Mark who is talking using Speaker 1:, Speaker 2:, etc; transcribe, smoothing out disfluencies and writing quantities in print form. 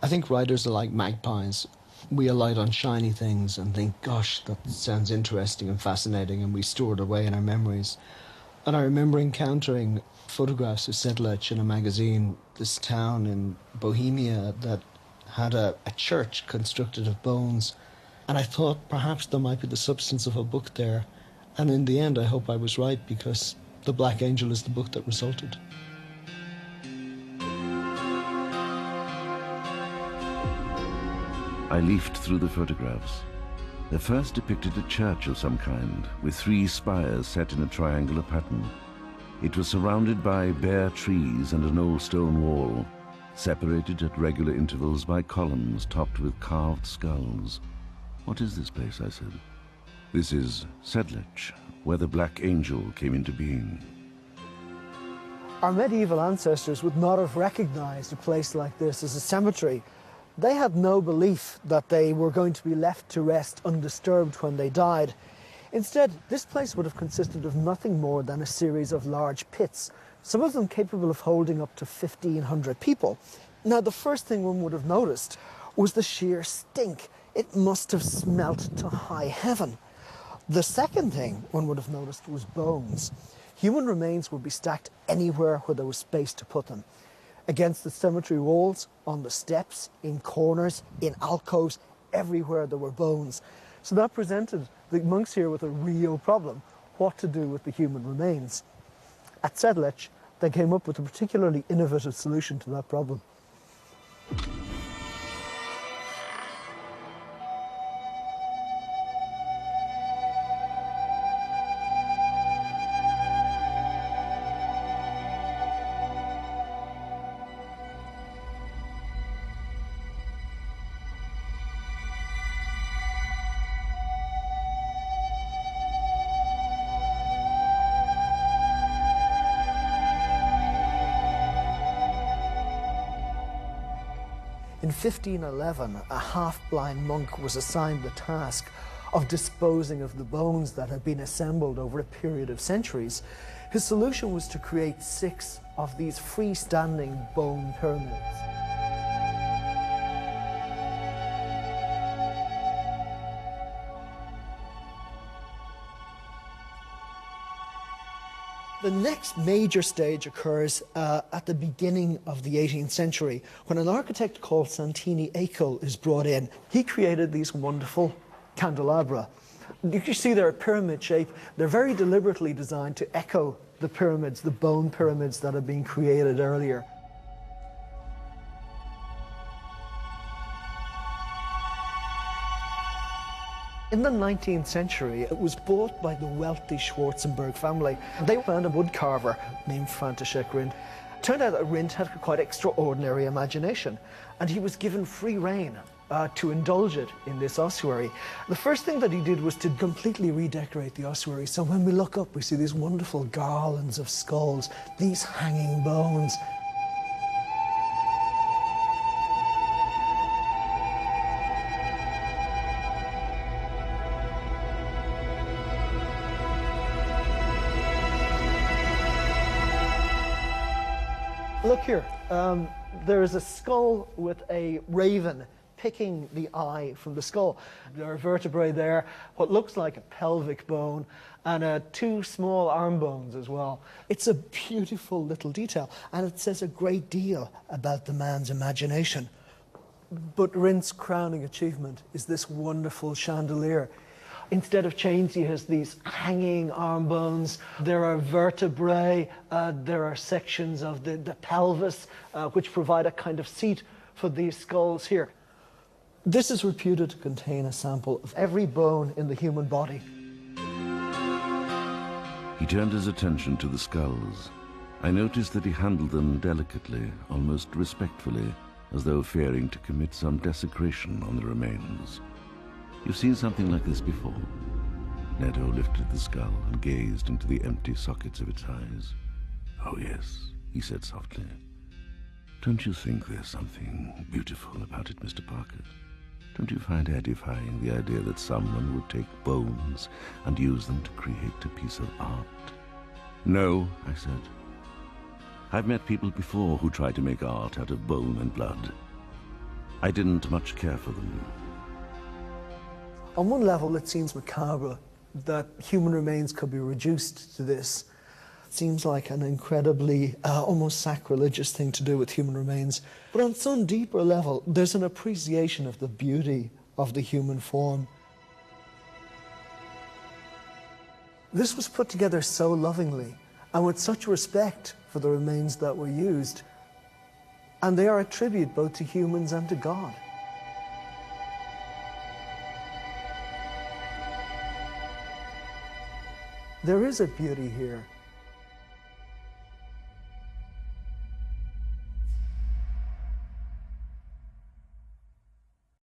Speaker 1: I think writers are like magpies. We alight on shiny things and think, gosh, that sounds interesting and fascinating, and we store it away in our memories. And I remember encountering photographs of Sedlec in a magazine, this town in Bohemia that had a church constructed of bones. And I thought perhaps there might be the substance of a book there. And in the end, I hope I was right, because The Black Angel is the book that resulted.
Speaker 2: I leafed through the photographs. The first depicted a church of some kind, with 3 spires set in a triangular pattern. It was surrounded by bare trees and an old stone wall, separated at regular intervals by columns topped with carved skulls. "What is this place?" I said. "This is Sedlec, where the Black Angel came into being."
Speaker 3: Our medieval ancestors would not have recognized a place like this as a cemetery. They had no belief that they were going to be left to rest undisturbed when they died. Instead, this place would have consisted of nothing more than a series of large pits, some of them capable of holding up to 1,500 people. Now, the first thing one would have noticed was the sheer stink. It must have smelt to high heaven. The second thing one would have noticed was bones. Human remains would be stacked anywhere where there was space to put them. Against the cemetery walls, on the steps, in corners, in alcoves, everywhere there were bones. So that presented the monks here with a real problem: what to do with the human remains. At Sedlec, they came up with a particularly innovative solution to that problem. In 1511, a half-blind monk was assigned the task of disposing of the bones that had been assembled over a period of centuries. His solution was to create 6 of these freestanding bone pyramids. The next major stage occurs at the beginning of the 18th century, when an architect called Santini Akel is brought in. He created these wonderful candelabra. You can see they're a pyramid shape. They're very deliberately designed to echo the pyramids, the bone pyramids that had been created earlier. In the 19th century, it was bought by the wealthy Schwarzenberg family. They found a wood carver named František Rindt. Turned out that Rindt had quite extraordinary imagination, and he was given free rein to indulge it in this ossuary. The first thing that he did was to completely redecorate the ossuary. So when we look up, we see these wonderful garlands of skulls, these hanging bones. Look here, there is a skull with a raven picking the eye from the skull. There are vertebrae there, what looks like a pelvic bone, and 2 small arm bones as well. It's a beautiful little detail, and it says a great deal about the man's imagination. But Rindt's crowning achievement is this wonderful chandelier. Instead of chains, he has these hanging arm bones. There are vertebrae. There are sections of the pelvis, which provide a kind of seat for these skulls here. This is reputed to contain a sample of every bone in the human body.
Speaker 2: He turned his attention to the skulls. I noticed that he handled them delicately, almost respectfully, as though fearing to commit some desecration on the remains. "You've seen something like this before?" Neto lifted the skull and gazed into the empty sockets of its eyes. "Oh yes," he said softly. "Don't you think there's something beautiful about it, Mr. Parker? Don't you find edifying the idea that someone would take bones and use them to create a piece of art?" "No," I said. "I've met people before who try to make art out of bone and blood. I didn't much care for them.
Speaker 3: On one level, it seems macabre that human remains could be reduced to this. It seems like an incredibly, almost sacrilegious thing to do with human remains. But on some deeper level, there's an appreciation of the beauty of the human form. This was put together so lovingly and with such respect for the remains that were used. And they are a tribute both to humans and to God. There is a beauty here